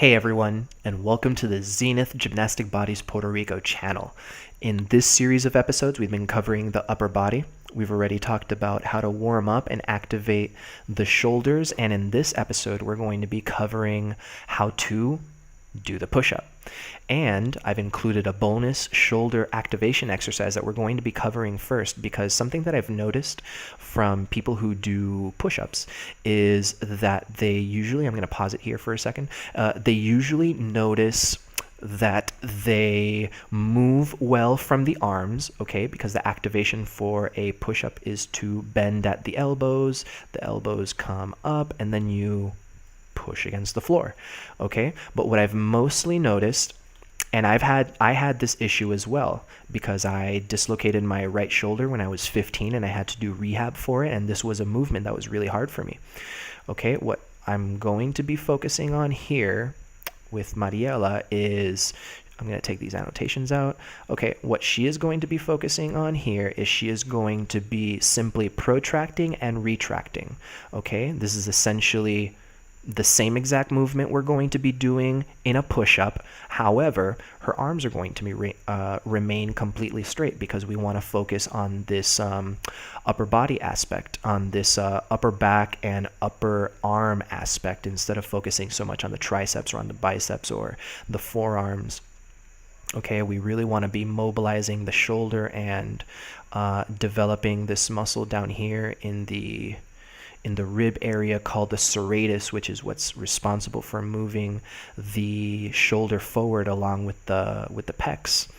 Hey everyone, and welcome to the Zenith Gymnastic Bodies Puerto Rico channel. In this series of episodes, we've been covering the upper body. We've already talked about how to warm up and activate the shoulders, and in this episode, we're going to be covering how to do the push-up. And I've included a bonus shoulder activation exercise that we're going to be covering first, because something that I've noticed from people who do push-ups is that they usually, I'm going to pause it here for a second, they usually notice that they move well from the arms, okay, because the activation for a push-up is to bend at the elbows come up, and then you push against the floor, okay? But what I've mostly noticed, and I had this issue as well, because I dislocated my right shoulder when I was 15 and I had to do rehab for it, and this was a movement that was really hard for me. Okay, what I'm going to be focusing on here with Mariela is, I'm going to take these annotations out. Okay, what she is going to be focusing on here is she is going to be simply protracting and retracting. Okay, this is essentially the same exact movement we're going to be doing in a push-up. However, her arms are going to be remain completely straight, because we want to focus on this upper body aspect, on this upper back and upper arm aspect, instead of focusing so much on the triceps or on the biceps or the forearms. Okay, we really want to be mobilizing the shoulder and developing this muscle down here in the rib area called the serratus, which is what's responsible for moving the shoulder forward along with the pecs.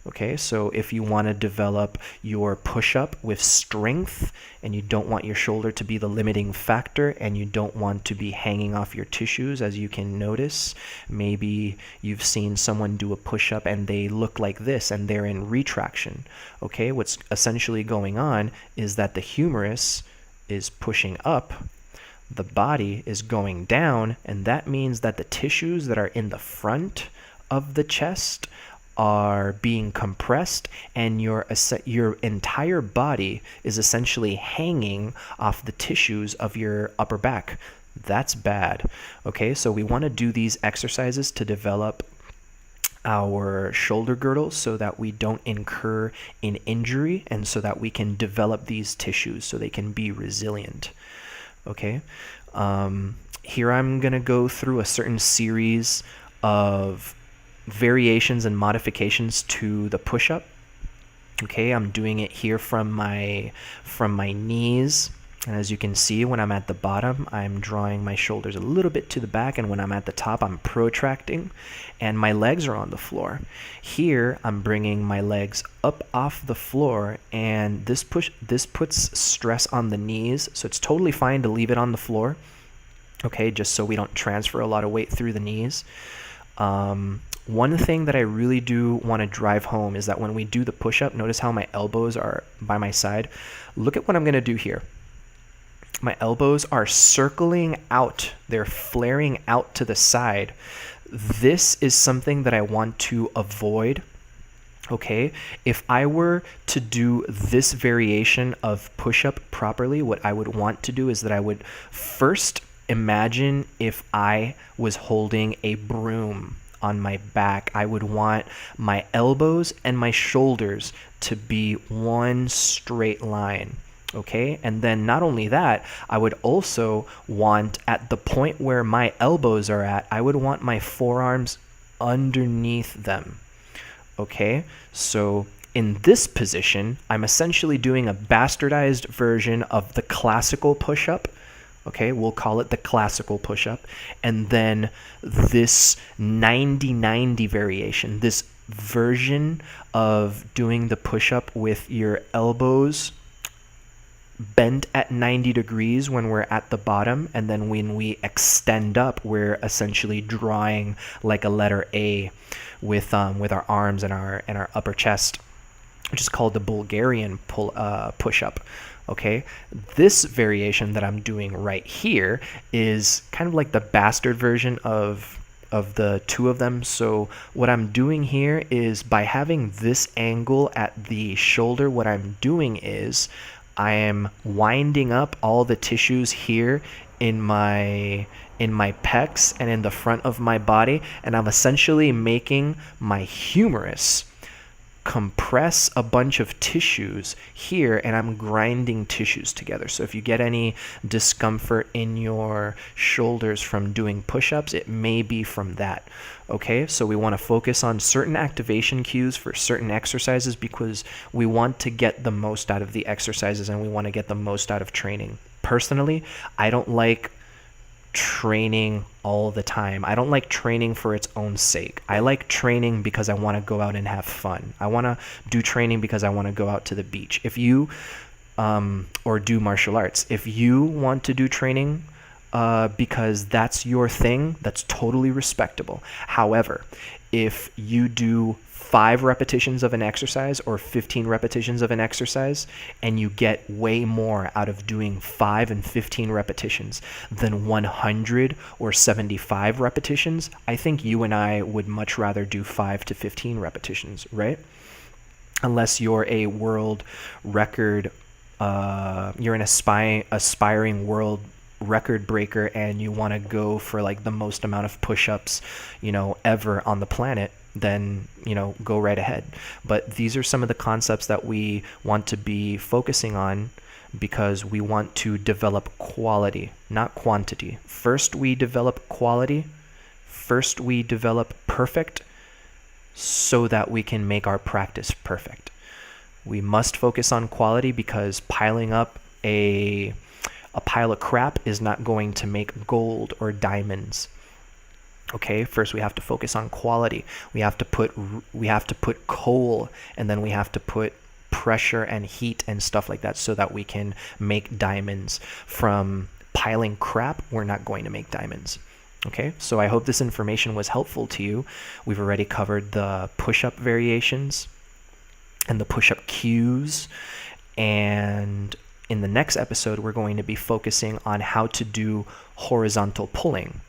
Okay, so if you want to develop your push-up with strength, and you don't want your shoulder to be the limiting factor, and you don't want to be hanging off your tissues, as you can notice, maybe you've seen someone do a push-up and they look like this and they're in retraction. Okay, what's essentially going on is that the humerus is pushing up, the body is going down, and that means that the tissues that are in the front of the chest are being compressed, and your entire body is essentially hanging off the tissues of your upper back. That's bad. Okay, so we want to do these exercises to develop our shoulder girdles so that we don't incur an injury, and so that we can develop these tissues so they can be resilient. Okay, here I'm going to go through a certain series of variations and modifications to the push-up. Okay, I'm doing it here from my knees. And as you can see, when I'm at the bottom, I'm drawing my shoulders a little bit to the back, and when I'm at the top, I'm protracting, and my legs are on the floor. Here, I'm bringing my legs up off the floor, and this puts stress on the knees, so it's totally fine to leave it on the floor, okay, just so we don't transfer a lot of weight through the knees. One thing that I really do want to drive home is that when we do the push-up, notice how my elbows are by my side. Look at what I'm going to do here. My elbows are circling out. They're flaring out to the side. This is something that I want to avoid. Okay, if I were to do this variation of push-up properly, what I would want to do is that I would first imagine if I was holding a broom on my back. I would want my elbows and my shoulders to be one straight line. Okay, and then not only that, I would also want, at the point where my elbows are at, I would want my forearms underneath them. Okay, so in this position, I'm essentially doing a bastardized version of the classical push-up. Okay, we'll call it the classical push-up. And then this 90-90 variation, this version of doing the push-up with your elbows bent at 90 degrees when we're at the bottom, and then when we extend up, we're essentially drawing like a letter A with our arms and our upper chest, which is called the Bulgarian push-up. Okay, this variation that I'm doing right here is kind of like the bastard version of the two of them. So what I'm doing here is, by having this angle at the shoulder, what I'm doing is I am winding up all the tissues here in my in my pecs and in the front of my body, and I'm essentially making my humerus compress a bunch of tissues here, and I'm grinding tissues together. So if you get any discomfort in your shoulders from doing push-ups, it may be from that. Okay, so we want to focus on certain activation cues for certain exercises because we want to get the most out of the exercises and we want to get the most out of training. Personally, I don't like training all the time. I don't like training for its own sake. I like training because I want to go out and have fun. I want to do training because I want to go out to the beach. If you or do martial arts, if you want to do training because that's your thing, that's totally respectable. However, if you do 5 repetitions of an exercise or 15 repetitions of an exercise and you get way more out of doing 5 and 15 repetitions than 100 or 75 repetitions, I think you and I would much rather do 5 to 15 repetitions, right? Unless you're a world record, you're an aspiring world record breaker and you want to go for like the most amount of push-ups, ever on the planet, then, go right ahead. But these are some of the concepts that we want to be focusing on because we want to develop quality, not quantity. First, we develop quality. First, we develop perfect so that we can make our practice perfect. We must focus on quality because piling up a pile of crap is not going to make gold or diamonds. Okay, first we have to focus on quality. We have to put coal, and then we have to put pressure and heat and stuff like that so that we can make diamonds. From piling crap, we're not going to make diamonds. Okay, so I hope this information was helpful to you. We've already covered the push-up variations and the push-up cues, and in the next episode, we're going to be focusing on how to do horizontal pulling.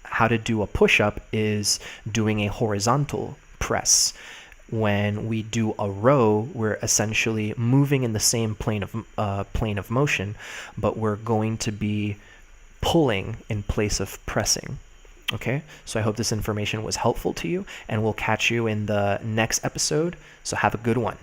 How to do a push-up is doing a horizontal press. When we do a row, we're essentially moving in the same plane of motion, but we're going to be pulling in place of pressing. Okay, so I hope this information was helpful to you, and we'll catch you in the next episode. So have a good one.